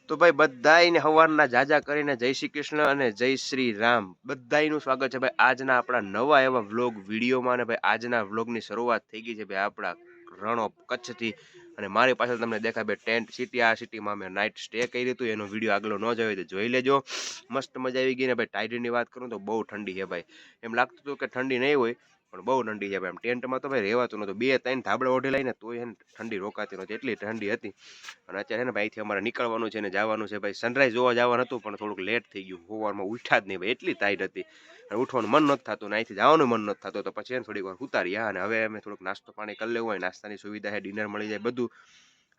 તો ભાઈ બધાયને હવારના જાજા કરીને જય શ્રી કૃષ્ણ અને જય શ્રી રામ. બધાયનું સ્વાગત છે ભાઈ આજના આપણા નવા એવા વ્લોગ વિડીયોમાં. અને ભાઈ આજના વ્લોગની શરૂઆત થઈ ગઈ છે ભાઈ આપણા રણો કચ્છથી. અને મારી પાસે તમને દેખાય ભાઈ ટેન્ટ સિટી. આ સિટીમાં અમે નાઇટ સ્ટે કરી હતું, એનો વિડીયો આગળ ન જોયો તો જોઈ લેજો. મસ્ત મજા આવી ગઈ ને ભાઈ. ટાઈડની વાત કરું તો બહુ ઠંડી છે ભાઈ. એમ લાગતું હતું કે ઠંડી નહીં હોય પણ બહુ ઠંડી છે ભાઈ. એમ ટેન્ટમાં તો ભાઈ રહેવાતું નહોતું. 2-3 ધાબળા ઓઢી લઈને તોય એને ઠંડી રોકાતી નહોતી, એટલી ઠંડી હતી. અને અત્યારે ને ભાઈ અહીંથી અમારે નીકળવાનું છે ને જવાનું છે ભાઈ સનરાઈઝ જોવા જવાનું હતું, પણ થોડુંક લેટ થઈ ગયું. સવારમાં ઉઠ્યા જ નહીં ભાઈ, એટલી ટાઈટ હતી અને ઉઠવાનું મન નહોતું થતું ને અહીંથી જવાનું મન નહોતું થતું. તો પછી એને થોડીક વાર ઉતાર્યા અને હવે અમે થોડુંક નાસ્તો પાણી કરી લેવું હોય. નાસ્તાની સુવિધા છે, ડિનર મળી જાય બધું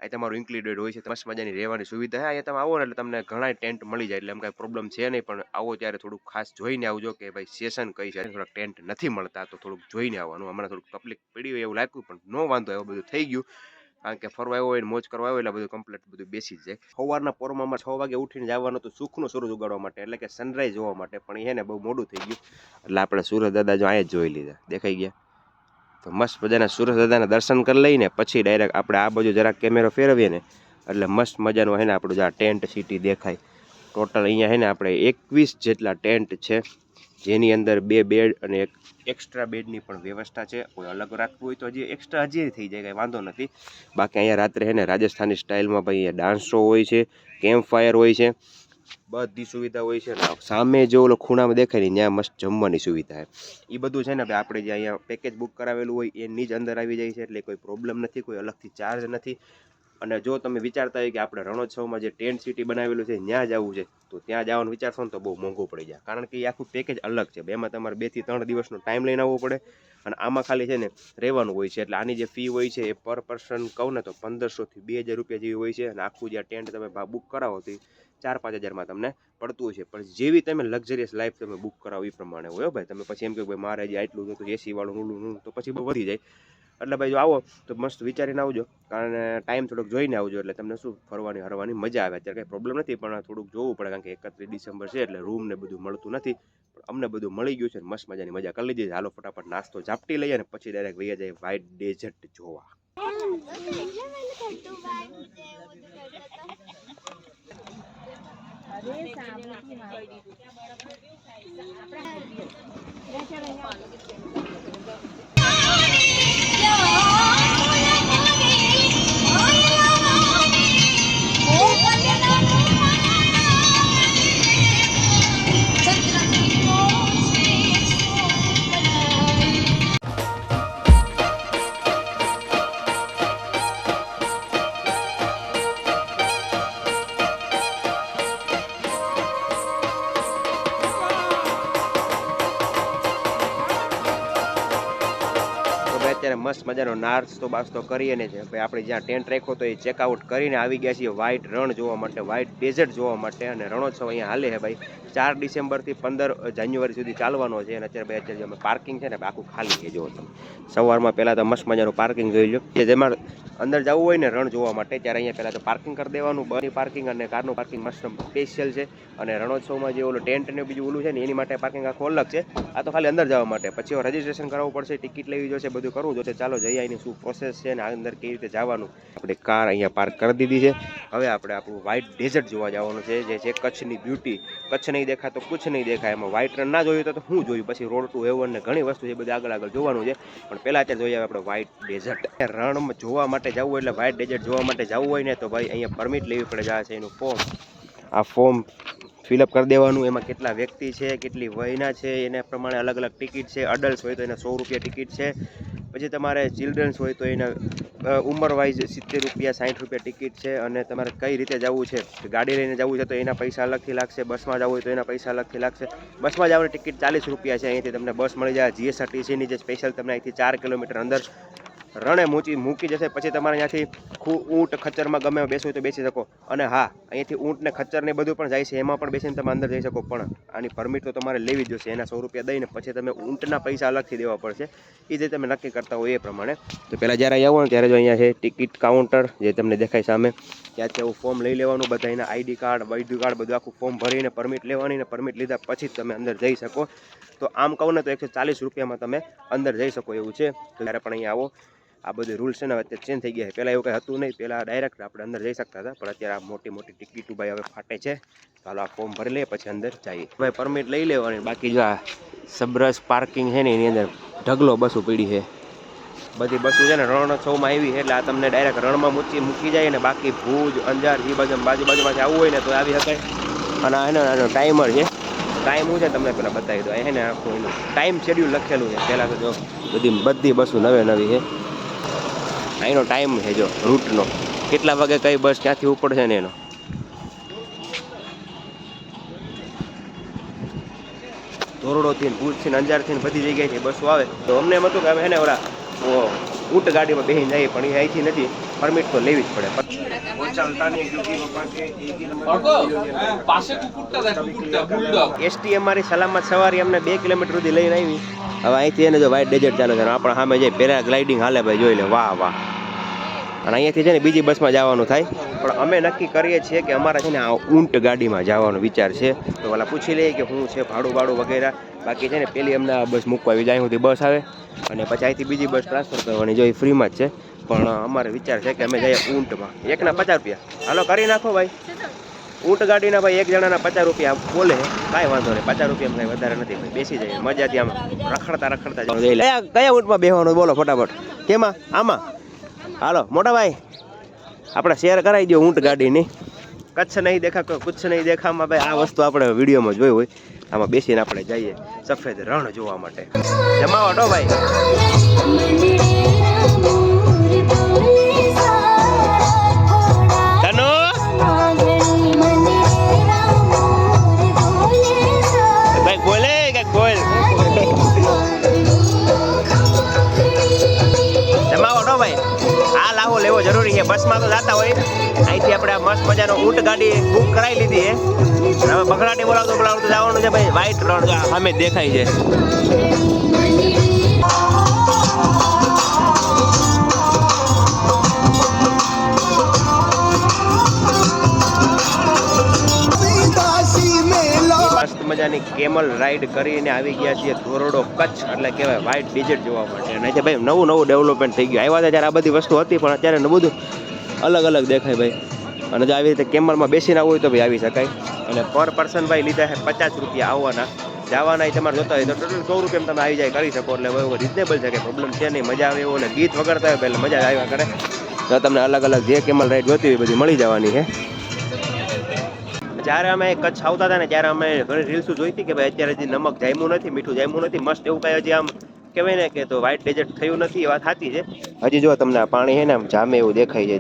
અહીં તમારું ઇન્ક્લુડેડ હોય છે. મસ્ત મજાની રહેવાની સુવિધા છે. અહીંયા તમે આવો ને એટલે તમને ઘણા ટેન્ટ મળી જાય, એટલે એમ કાંઈ પ્રોબ્લેમ છે નહીં. પણ આવો ત્યારે થોડુંક ખાસ જોઈને આવજો કે ભાઈ સેશન કઈ છે. થોડાક ટેન્ટ નથી મળતા તો થોડુંક જોઈને આવવાનું. હમણાં થોડુંક તકલીફ પડી હોય એવું લાગ્યું પણ નો વાંધો, એવું બધું થઈ ગયું. કારણ કે ફરવા આવ્યો હોય ને મોજ કરવા આવ્યો એટલે બધું કમ્પ્લીટ બધું બેસી જ જાય. સવારના પોરમાં 6 વાગે ઉઠીને જવાનું હતું સુખનું સૂરજ ઉગાડવા માટે, એટલે કે સનરાઈઝ જોવા માટે. પણ એ ને બહુ મોડું થઈ ગયું એટલે આપણે સુરજ દાદા જો અહીંયા જ જોઈ લીધા, દેખાઈ ગયા. તો મસ્ત મજાના સુરજ દાદાના દર્શન કરી લઈને પછી ડાયરેક્ટ આપણે આ બાજુ જરાક કેમેરો ફેરવીએ ને એટલે મસ્ત મજાનું છે ને આપણું જે આ ટેન્ટ સિટી દેખાય. ટોટલ અહીંયા છે ને આપણે 21 જેટલા ટેન્ટ છે, જેની અંદર 2 બેડ અને એક એક્સ્ટ્રા બેડની પણ વ્યવસ્થા છે. કોઈ અલગ રાખવું હોય તો હજી એક્સ્ટ્રા હજી થઈ જાય, કાંઈ વાંધો નથી. બાકી અહીંયા રાત્રે છે ને રાજસ્થાની સ્ટાઇલમાં ભાઈ અહીંયા ડાન્સ શો હોય છે, કેમ્પ ફાયર હોય છે, બધી સુવિધા હોય છે. સામે જે ઓલો ખૂણામાં દેખાય ને ત્યાં મસ્ત જમવાની સુવિધા છે. એ બધું છે ને ભાઈ આપણે જે અહીંયા પેકેજ બુક કરાવેલું હોય એની જ અંદર આવી જાય છે, એટલે કોઈ પ્રોબ્લેમ નથી, કોઈ અલગથી ચાર્જ નથી. અને જો તમે વિચારતા હોય કે આપણે રણોત્સવમાં જે ટેન્ટ સિટી બનાવેલું છે ત્યાં જવું છે તો ત્યાં જવાનું વિચારશો ને તો બહુ મોંઘું પડી જાય. કારણ કે એ આખું પેકેજ અલગ છે. એમાં તમારે 2 થી 3 દિવસનો ટાઈમ લઈને આવવો પડે અને આમાં ખાલી છે ને રહેવાનું હોય છે. એટલે આની જે ફી હોય છે એ પર પર્સન કહું ને તો 1500 થી 2000 રૂપિયા જેવી હોય છે. અને આખું જે ટેન્ટ તમે બુક કરાવો તો 4-5 હજારમાં તમને પડતું હોય છે. પણ જેવી તમે લક્ઝરિયસ લાઈફ તમે બુક કરાવો એ પ્રમાણે હોય ભાઈ. તમે પછી એમ કહો ભાઈ મારે જે આટલું હતું એસી વાળું ઊંડું તો પછી બહુ વધી જાય. એટલે ભાઈ જો આવો તો મસ્ત વિચારીને આવજો, કારણ ટાઈમ થોડોક જોઈને આવજો એટલે તમને શું ફરવાની હરવાની મજા આવે. અત્યારે કંઈ પ્રોબ્લેમ નથી પણ થોડુંક જોવું પડે, કારણ કે 31 ડિસેમ્બર છે એટલે રૂમ ને બધું મળતું નથી. પણ અમને બધું મળી ગયું છે, મસ્ત મજાની મજા કરી લીધી. હાલો ફટાફટ નાસ્તો ઝાપટી લઈએ ને પછી ડાયરેક્ટ વૈયા જાય વ્હાઇટ ડેઝર્ટ જોવા. અત્યારે મસ્ત મજાનો નાસ્તો બાસ્તો કરીએ ને ભાઈ આપણે જ્યાં ટેન્ટ રાખ્યો તો એ ચેકઆઉટ કરીને આવી ગયા છીએ વ્હાઇટ રણ જોવા માટે, વ્હાઇટ ડેઝર્ટ જોવા માટે. અને રણોત્સવ અહીંયા હાલે છે ભાઈ 4 ડિસેમ્બરથી 15 જાન્યુઆરી સુધી ચાલવાનો છે. અને અત્યારે અમે પાર્કિંગ છે ને આખું ખાલી છે. જો તમે સવારમાં પહેલાં તો મસ્ત મજાનું પાર્કિંગ જોઈ લો, કે જેમાં અંદર જવું હોય ને રણ જોવા માટે ત્યારે અહીંયા પહેલાં તો પાર્કિંગ કરી દેવાનું. બસની પાર્કિંગ અને કારનું પાર્કિંગ મસ્ત સ્પેશિયલ છે. અને રણોત્સવમાં જે ઓલો ટેન્ટ ને બીજું ઓલું છે ને એની માટે પાર્કિંગ આખું અલગ છે. આ તો ખાલી અંદર જવા માટે. પછી રજીસ્ટ્રેશન કરાવવું પડશે, ટિકિટ લેવી જોશે, બધું કરવું જોશે. ચાલો જઈએ એની શું પ્રોસેસ છે ને અંદર કેવી રીતે જવાનું. આપણે કાર અહીંયા પાર્ક કરી દીધી છે. હવે આપણે આપણું વ્હાઇટ ડેઝર્ટ જોવા જવાનું છે, જે છે કચ્છની બ્યુટી. કચ્છ નહીં દેખા તો કુછ નહીં દેખા. એમાં વ્હાઇટ રણ ના જોયું તો હું જોયું. પછી રોડ ટુ હેવન ને ઘણી વસ્તુ છે, બધી આગળ જોવાનું છે. પણ પહેલાં અત્યારે જોઈએ આપણે વ્હાઇટ ડેઝર્ટ. રણ જોવા માટે જવું એટલે વ્હાઇટ ડેઝર્ટ જોવા માટે જવું હોય ને તો ભાઈ અહીંયા પરમિટ લેવી પડે. આ છે એનું ફોર્મ. આ ફોર્મ ફિલઅપ કરી દેવાનું. એમાં કેટલા વ્યક્તિ છે, કેટલી વયના છે એને પ્રમાણે અલગ અલગ ટિકિટ છે. અડલ્ટ હોય તો એને 100 રૂપિયા ટિકિટ છે. પછી તમારે ચિલ્ડ્રન્સ હોય તો એના ઉંમર વાઇઝ 70 રૂપિયા 60 રૂપિયા ટિકિટ છે. અને તમારે કઈ રીતે જવું છે, ગાડી લઈને જવું છે તો એના પૈસા અલગથી લાગશે. બસમાં જવું હોય તો એના પૈસા અલગથી લાગશે. બસમાં જવાની ટિકિટ 40 રૂપિયા છે. અહીંથી તમને બસ મળી જાય જીએસઆરટીસીની, જે સ્પેશિયલ તમને અહીંથી 4 કિલોમીટર અંદર રણે મૂકી જશે. પછી તમારે અહીંયાથી ઊંટ ખચ્ચરમાં ગમે બેસવું હોય તો બેસી શકો. અને હા, અહીંયાથી ઊંટ ને ખચ્ચર ને બધું પણ જાય છે, એમાં પણ બેસીને તમે અંદર જઈ શકો. પણ આની પરમિટ તો તમારે લેવી જ જોશે. એના 100 રૂપિયા દઈને પછી તમે ઊંટના પૈસા અલગથી દેવા પડશે. એ જે તમે નક્કી કરતા હોય એ પ્રમાણે. તો પહેલાં જ્યારે આવો ને ત્યારે જો અહીંયા છે ટિકિટ કાઉન્ટર, જે તમને દેખાય સામે. ત્યાંથી આવું ફોર્મ લઈ લેવાનું. બધા એના આઈડી કાર્ડ બધું આખું ફોર્મ ભરીને પરમિટ લેવાની. ને પરમિટ લીધા પછી જ તમે અંદર જઈ શકો. તો આમ કહું ને તો 140 રૂપિયામાં તમે અંદર જઈ શકો એવું છે. તો ત્યારે પણ અહીંયા આવો. આ બધું રૂલ્સ છે ને અત્યારે ચેન્જ થઈ ગયા છે. પહેલાં એવું કંઈ હતું નહીં, પહેલાં ડાયરેક્ટ આપણે અંદર જઈ શકતા હતા, પણ અત્યારે આ મોટી મોટી ટિકિટો ભાઈ હવે ફાટે છે. ચાલો આ ફોર્મ ભરી લઈએ પછી અંદર જઈએ ભાઈ, પરમિટ લઈ લેવાની. બાકી જો આ સબરસ પાર્કિંગ છે ને એની અંદર ઢગલો બસો પડી છે. બધી બસો છે ને રણોત્સવમાં આવી છે એટલે આ તમને ડાયરેક્ટ રણમાં મૂકી જાય ને. બાકી ભુજ, અંજાર એ બાજુમાંથી આવવું હોય ને તો આવી શકાય. અને એનો ટાઈમર છે, ટાઈમ હું છે તમને પેલા બતાવી દો. એને આખું એનું ટાઈમ શેડ્યુલ લખેલું છે. પહેલાં તો જો બધી બસો નવી છે. એનો ટાઈમ છે જો રૂટનો, કેટલા વાગે કઈ બસ ક્યાંથી ઉપડશે ને એનો. ધોરડોથી ભુજથી અંજારથી બધી જગ્યાએથી બસો આવે. તો અમને એમ હતું કે હવે ને ઓલા ઊંટ ગાડીમાં બેસીને જઈએ, પણ એ અહીંથી નથી, પરમિટ તો લેવી જ પડે. એસટી અમારી સલામત સવારી અમને 2 કિલોમીટર સુધી લઈને આવી. હવે અહીંથી એને જો વ્હાઇટ ડેઝર્ટ ચાલે છે, આપણા સામે જે પેરાગ્લાઇડિંગ હાલે ભાઈ, જોઈ લે, વાહ વાહ. અને અહીંયાથી છે ને બીજી બસમાં જવાનું થાય, પણ અમે નક્કી કરીએ છીએ કે અમારે છે ને આ ઊંટ ગાડીમાં જવાનો વિચાર છે. તો ઓલા પૂછી લઈએ કે શું છે ભાડું વગેરે. બાકી છે ને પેલી અમને આ બસ મૂકવા આવી જાય સુધી બસ આવે, અને પછી અહીંથી બીજી બસ ટ્રાન્સફર કરવાની, જો એ ફ્રીમાં જ છે. પણ અમારે વિચાર છે કે અમે જઈએ ઊંટમાં. એકના 50 રૂપિયા, હાલો કરી નાખો ભાઈ. ઊંટ ગાડીના ભાઈ એક જણાના 50 રૂપિયા બોલે, કાંઈ વાંધો નહીં. 50 રૂપિયા કાંઈ વધારે નથી ભાઈ, બેસી જાય મજાથી. આમ રખડતા કયા ઊંટમાં બેસવાનું બોલો ફટાફટ? કેમાં? આમાં? હાલો મોટા ભાઈ, આપણે શેર કરાવી દો ઊંટ ગાડીની. કચ્છ નહીં દેખા કુછ નહીં દેખામાં ભાઈ, આ વસ્તુ આપણે વિડીયોમાં જોઈ હોય. આમાં બેસીને આપણે જઈએ સફેદ રણ જોવા માટે. જમાવો ડો ભાઈ. ભાઈ બોલે કે બોલ. જમાવો ડો ભાઈ. આ લાવો લેવો જરૂરી છે. બસમાં તો જતા હોય, અહીંથી આપણે આ મસ્ત મજાનો ઊંટ ગાડી બુક કરાવી લીધી છે. હવે બગડાટી બોલાવતું જવાનું છે ભાઈ. વ્હાઈટ રણ સામે દેખાય છે. મસ્ત મજાની કેમલ રાઈડ કરીને આવી ગયા છીએ ધોરડો કચ્છ, એટલે કહેવાય વ્હાઈટ ડેઝર્ટ જોવા માટે. અને જે ભાઈ નવું ડેવલપમેન્ટ થઈ ગયું. આવ્યા હતા ત્યારે આ બધી વસ્તુ હતી, પણ અત્યારે બધું અલગ દેખાય ભાઈ. અને જો આવી રીતે કેમલમાં બેસીને આવવું હોય તો ભાઈ આવી શકાય. અને પર પર્સન ભાઈ લીધા છે 50 રૂપિયા આવવાના. જવાના તમારે જોતા હોય તો ટોટલ 100 રૂપિયા તમે આવી જાય કરી શકો. એટલે બહુ રિઝનેબલ છે, કે પ્રોબ્લેમ છે નહીં. મજા આવે એવું, અને ગીત વગાડતા હોય પહેલાં મજા આવ્યા કરે. તો તમને અલગ જે કેમલ રાઈડ જોતી હોય બધી મળી જવાની છે. જ્યારે અમે કચ્છ આવતા હતા ને ત્યારે અમે ઘણી રીલ્સો જોઈ હતી કે ભાઈ અત્યારે હજી નમક જામ્યું નથી, મીઠું જામ્યું નથી. મસ્ત એવું કાંઈ હજી આમ કહેવાય ને કે તો વ્હાઈટ ડેઝર્ટ થયું નથી, એ વાત સાચી છે. હજી જો તમને આ પાણી છે ને આમ જામે એવું દેખાય.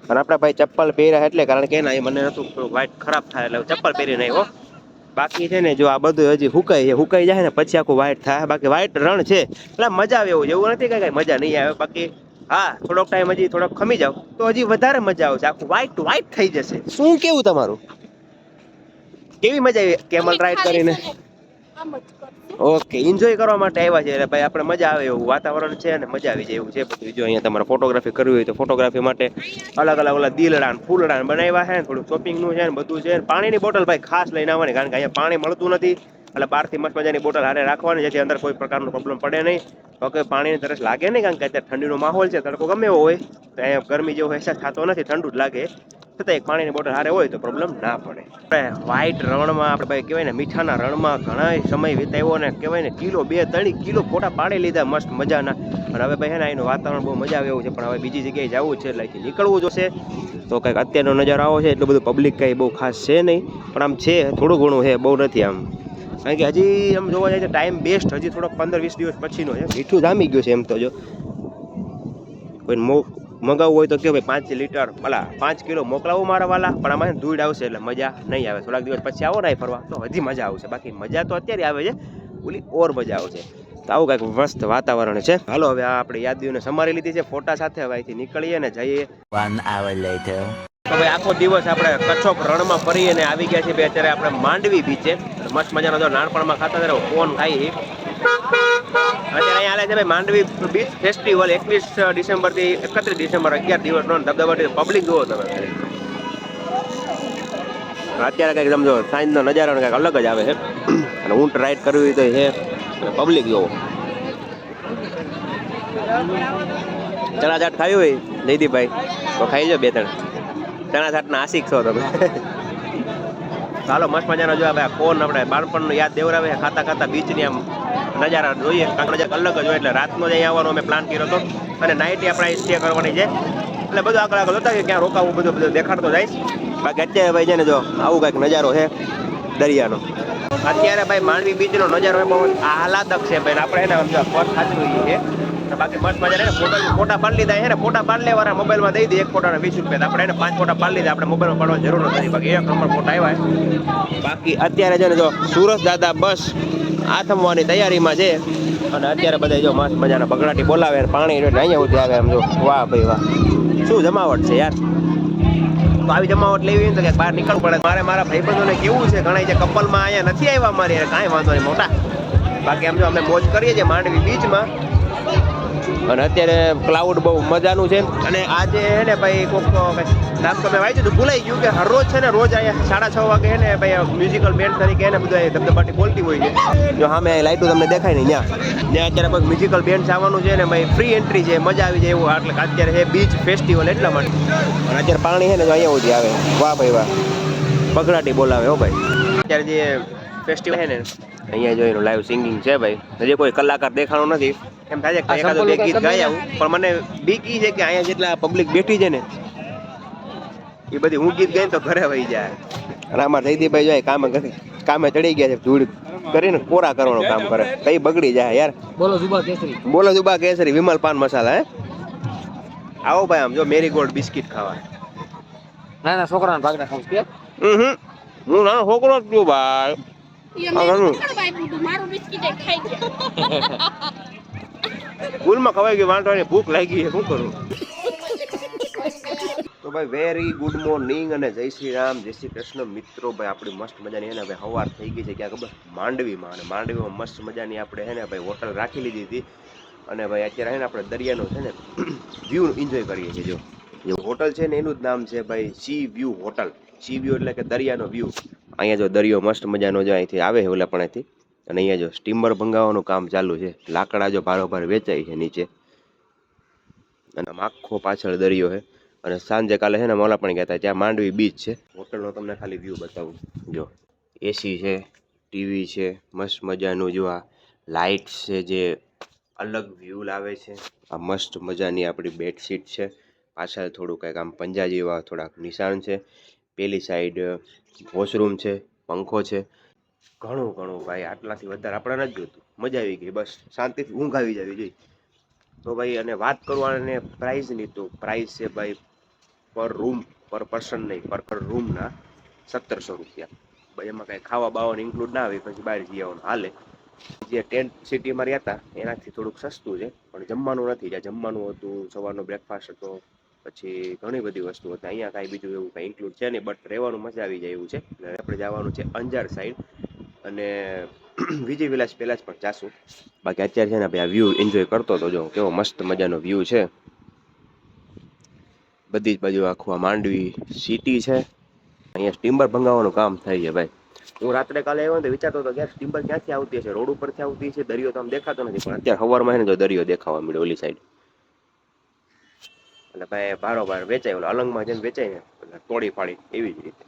અને આપણા ભાઈ ચપ્પલ પહેર્યા એટલે, કારણ કે એના મને નહોતું વ્હાઈટ ખરાબ થાય એટલે ચપ્પલ પહેરી નહીં હો. બાકી છે ને જો આ બધું હજી હુકાઈ જાય ને પછી આખું વ્હાઈટ થાય. બાકી વ્હાઈટ રણ છે એટલે મજા આવે એવું નથી કે કાંઈ મજા નહીં આવે. બાકી હા, થોડોક ટાઈમ હજી થોડોક ખમી જાવ તો હજી વધારે મજા આવશે. આખું વ્હાઈટ થઈ જશે. શું કેવું તમારું? કેવી મજા આવી કેમલ રાઈડ કરીને? ઓકે, એન્જોય કરવા માટે આવ્યા છે એટલે ભાઈ આપણે મજા આવે એવું વાતાવરણ છે અને મજા આવી જાય એવું છે બધું. જો અહીંયા તમારે ફોટોગ્રાફી કરવી હોય તો ફોટોગ્રાફી માટે અલગ ઓલા દિલડા ફૂલડા બનાવ્યા છે. થોડું શોપિંગનું છે ને બધું છે. પાણીની બોટલ ભાઈ ખાસ લઈને આવવાની, કારણ કે અહીંયા પાણી મળતું નથી. એટલે બહારથી મસ્ત મજાની બોટલ હારે રાખવાની, જેથી અંદર કોઈ પ્રકારનો પ્રોબ્લેમ પડે નહીં. ઓકે, પાણીની તરસ લાગે નહીં, કારણ કે અત્યારે ઠંડીનો માહોલ છે, તડકો ગમે એવો હોય તો અહીંયા ગરમી જેવો અહેસાસ થતો નથી, ઠંડુ જ લાગે. છતાં એક પાણીની બોટલ હારે હોય તો પ્રોબ્લેમ ના પડે. વ્હાઈટ રણમાં આપણે ભાઈ કહેવાય ને મીઠાના રણમાં ઘણા સમય વિતાવ્યો ને કહેવાય ને 2-3 કિલો ફોટા પાડી લીધા મસ્ત મજાના. અને હવે ભાઈ છે ને એનું વાતાવરણ બહુ મજા આવે એવું છે. પણ હવે બીજી જગ્યાએ જવું છે એટલે અહીંથી નીકળવું જોશે. તો કંઈક અત્યારનો નજારો આવો છે. એટલું બધું પબ્લિક કંઈ બહુ ખાસ છે નહીં, પણ આમ છે થોડું ઘણું છે, બહુ નથી આમ. કારણ કે હજી આમ જોવા જાય તો ટાઈમ બેસ્ટ હજી થોડોક 15-20 દિવસ પછીનો છે. મીઠું જામી ગયું છે એમ તો. જો કોઈ મગાવવું હોય તો કે ભાઈ 5 લીટર 5 કિલો મોકલાવું મારા વાલા, પણ આમાં ધૂળ આવશે એટલે મજા નહીં આવે. થોડાક દિવસ પછી આવો ને ફરવા તો હજી મજા આવશે. બાકી મજા તો અત્યારે આવે છે, ઓલી ઓર મજા આવશે. તો આવું કંઈક મસ્ત વાતાવરણ છે. હાલો હવે આપણે યાદીઓને સમારી લીધી છે ફોટા સાથે. હવે અહીંથી નીકળીએ ને જઈએ 1 hour later. તો ભાઈ આખો દિવસ આપણે કચ્છોક રણમાં ફરી અને આવી ગયા છીએ. અત્યારે આપણે માંડવી બીચે મસ્ત મજાનો જો નાનપણમાં ખાતા ત્યારે ફોન ખાઈ. અત્યારે અહીંયા હાલે છે ભાઈ માંડવી બીચ ફેસ્ટિવલ 21 ડિસેમ્બરથી 31 ડિસેમ્બર 11 દિવસનો ધબધબાટી પબ્લિક જુઓ તમે. અત્યારે કંઈક સમજો સાંજનો નજારો કંઈક અલગ જ આવે છે. અને ઊંટ રાઈડ કરવી તો છે, પબ્લિક જોવો. ચણા ચાટ ખાવી હોય જયદીપભાઈ તો ખાઈ લો 2-3 ચણા ચાટના આશિક છો તમે. ચાલો મસ્ત મજાનો જો ભાઈ કોણ આપણે બાળપણનું યાદ દેવરાવે ખાતા ખાતા બીચની આમ નજારા જોઈએ. કાંક નજારા અલગ જ હોય એટલે રાતનો જ અહીં આવવાનો અમે પ્લાન કર્યો હતો અને નાઇટ આપણે અહીં સ્ટે કરવાની છે એટલે બધું આગળ હતા કે ક્યાં રોકાવું બધું દેખાડતો જાય. બાકી અત્યારે ભાઈ છે ને જો આવું કંઈક નજારો છે દરિયાનો. અત્યારે ભાઈ માંડવી બીચનો નજારો બહુ આહલાદક છે ભાઈ. આપણે એને સમજો ફોટ ખાતી હોઈએ છીએ બાકી મસ્ત મજા ને ફોટા પાડી લીધા છે ને ફોટા પાડી લેવાના મોબાઈલમાં દઈ દે. એક ફોટાના 20 રૂપિયા આપણે એને 5 ફોટા પાડી લીધા. આપણે મોબાઈલમાં પાડવાની જરૂર નથી બાકી 1 નંબર ફોટા આવ્યા. બાકી અત્યારે છે ને જો સુરત દાદા બસ આથમવાની તૈયારીમાં છે અને અત્યારે બધા જો મસ્ત મજાના બગડાટી બોલાવે પાણી અહીંયા સુધી આવે એમ જો. વાહ ભાઈ વાહ શું જમાવટ છે યાર. તો આવી જમાવટ લેવી હોય તો ક્યાંક બહાર નીકળવું પડે. મારે મારા ભાઈબંધોને કેવું છે ઘણા જે કપલમાં અહીંયા નથી આવ્યા મારી કાંઈ વાંધો નહીં મોટા. બાકી એમ જો અમે મોજ કરીએ છીએ માંડવી બીચમાં અને અત્યારે ક્લાઉડ બહુ મજાનું છે. અને આજે હે ને ભાઈ કોક નામ તો મેં વાંચ્યું હતું ભૂલાઈ ગયું કે હરરોજ છે ને રોજ અહીંયા 6:30 વાગે હે ને ભાઈ મ્યુઝિકલ બેન્ડ તરીકે એને બધા ધબધબાટી બોલતી હોય છે. જો સામે લાઈટો તમને દેખાય ને ત્યાં અત્યારે કોઈ મ્યુઝિકલ બેન્ડ આવવાનું છે ને ભાઈ ફ્રી એન્ટ્રી છે મજા આવી જાય એવું. એટલે અત્યારે છે બીચ ફેસ્ટિવલ એટલા માટે અને અત્યારે પાણી છે ને જો અહીંયા સુધી આવે. વાહ ભાઈ વાહ બગડાટી બોલાવે હો ભાઈ. અત્યારે જે ફેસ્ટિવલ છે ને અહીંયા જો એનું લાઈવ સિંગિંગ છે ભાઈ. હજી કોઈ કલાકાર દેખાણો નથી. એમ થાય છે એકાદો 2 ગીત ગાઈ આવું પણ મને બીક ઈ છે કે અહીંયા જેટલા પબ્લિક બેઠી છે ને એ બધી હું ગીત ગાઈને તો ઘરે વહી જાય. અને અમારે જયદીપભાઈ જાય કામે ચડી ગયા છે ધૂળ કરીને કોરા કરવાનું કામ કરે કઈ બગડી જાય યાર. બોલો જુબા કેસરી વિમલ પાન મસાલા. હે આવો ભાઈ આમ જો મેરીગોલ્ડ બિસ્કિટ ખાવા. ના છોકરાને ભાગના ખાવ કે હું નાનો છોકરો જ છું ભાઈ. સ્કૂલમાં ખવાઈ ગઈ વાંધો નહીં ભૂખ લાગી છે શું કરું. તો ભાઈ વેરી ગુડ મોર્નિંગ અને જય શ્રી રામ જય શ્રી કૃષ્ણ મિત્રો. ભાઈ આપણી મસ્ત મજાની હે ને ભાઈ સવાર થઈ ગઈ છે ક્યાં ખબર માંડવીમાં. અને માંડવીમાં મસ્ત મજાની આપણે હે ને ભાઈ હોટલ રાખી લીધી હતી અને ભાઈ અત્યારે હે ને આપણે દરિયાનો છે ને વ્યૂ એન્જોય કરીએ છીએ. જો હોટલ છે ને એનું જ નામ છે ભાઈ C view hotel. C view એટલે કે દરિયાનો વ્યૂ. અહીંયા જો દરિયો મસ્ત મજાનો જો અહીંથી આવે છે ઓલા પણ અહીંથી. અને અહીંયા જો સ્ટીમર ભંગાવવાનું કામ ચાલુ છે. લાકડા જો ભારોભાર વેચાય છે નીચે અને આખો પાછળ દરિયો છે. અને સાંજે કાલે છે ને મોલા પણ ગયા હતા ત્યાં માંડવી બીચ છે. હોટલનો તમને ખાલી વ્યૂ બતાવું. જો એસી છે ટીવી છે મસ્ત મજાનું. જો આ લાઇટ્સ છે જે અલગ વ્યૂ લાવે છે. આ મસ્ત મજાની આપણી બેડશીટ છે. પાછળ થોડું કંઈક આમ પંજા જેવા થોડાક નિશાન છે. પેલી સાઈડ વોશરૂમ છે પંખો છે. ઘણું ભાઈ આટલાથી વધારે આપણે નથી જોતું. મજા આવી ગઈ બસ શાંતિથી ઊંઘ આવી જવી જોઈએ. તો ભાઈ અને વાત કરવાને પ્રાઇઝની તો પ્રાઇસ છે ભાઈ પર રૂમ પર પર્સન નહીં પર રૂમના 1700 રૂપિયા. ભાઈ એમાં કાંઈ ખાવા બાવાનું ઇન્ક્લુડ ના આવે પછી બહાર જઈ આવવાનું હાલે. જે ટેન્ટ સિટીમાં રહ્યા હતા એનાથી થોડુંક સસ્તું છે પણ જમવાનું નથી. જ્યાં જમવાનું હતું સવારનો બ્રેકફાસ્ટ હતો પછી ઘણી બધી વસ્તુ હતી. અહીંયા કાંઈ બીજું એવું કાંઈ ઇન્ક્લુડ છે નહીં બટ રહેવાનું મજા આવી જાય એવું છે. એટલે આપણે જવાનું છે અંજાર સાઈડ અને વિજય વિલાસ પહેલાં જ પણ જાશું. બાકી અત્યારે છે ને ભાઈ આ વ્યૂ એન્જોય કરતો હતો. જો કેવો મસ્ત મજાનો વ્યૂ છે. બધી જ બાજુ આખું આ માંડવી સિટી છે. અહીંયા સ્ટીમર ભંગાવવાનું કામ થાય છે ભાઈ. હું રાત્રે કાલે આવ્યો ને તો વિચારતો હતો કે સ્ટીમર ક્યાંથી આવતી હશે. રોડ ઉપરથી આવતી છે દરિયો તો આમ દેખાતો નથી પણ અત્યારે સવારમાં ને જો દરિયો દેખાવા મળ્યો ઓલી સાઈડ. એટલે ભાઈ બારોબાર વેચાય ઓલા અલંગમાં જેમ વેચાય ને એટલે તોડી ફાડી એવી જ રીતે.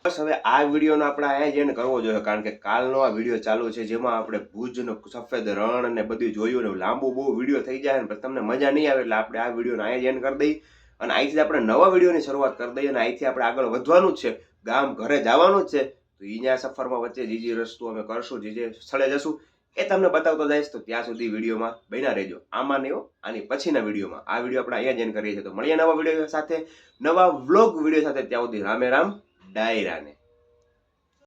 બસ હવે આ વિડીયોનો આપણે અહીંયા જ એન્ડ કરવો જોઈએ કારણ કે કાલનો આ વિડીયો ચાલુ છે જેમાં આપણે ભુજનો સફેદ રણ અને બધું જોયું ને લાંબુ બહુ વિડીયો થઈ જાય ને પણ તમને મજા નહીં આવે એટલે આપણે આ વિડીયોને અહીંયા જ એન્ડ કરી દઈએ અને અહીંથી આપણે નવા વિડીયોની શરૂઆત કરી દઈએ અને અહીંથી આપણે આગળ વધવાનું જ છે. ગામ ઘરે જવાનું જ છે તો અહીંયા સફરમાં વચ્ચે જે રસ્તો અમે કરશું જે સ્થળે જશું એ તમને બતાવતો જઈશ. તો ત્યાં સુધી વિડીયોમાં બન્યા રહેજો. આમાં નહીં આની પછીના વિડીયોમાં. આ વિડીયો આપણે અહીંયા જ એન્ડ કરીએ છીએ. તો મળીએ નવા વિડીયો સાથે નવા વ્લોગ વિડીયો સાથે. ત્યાં સુધી રામે રામ ડાયરાને.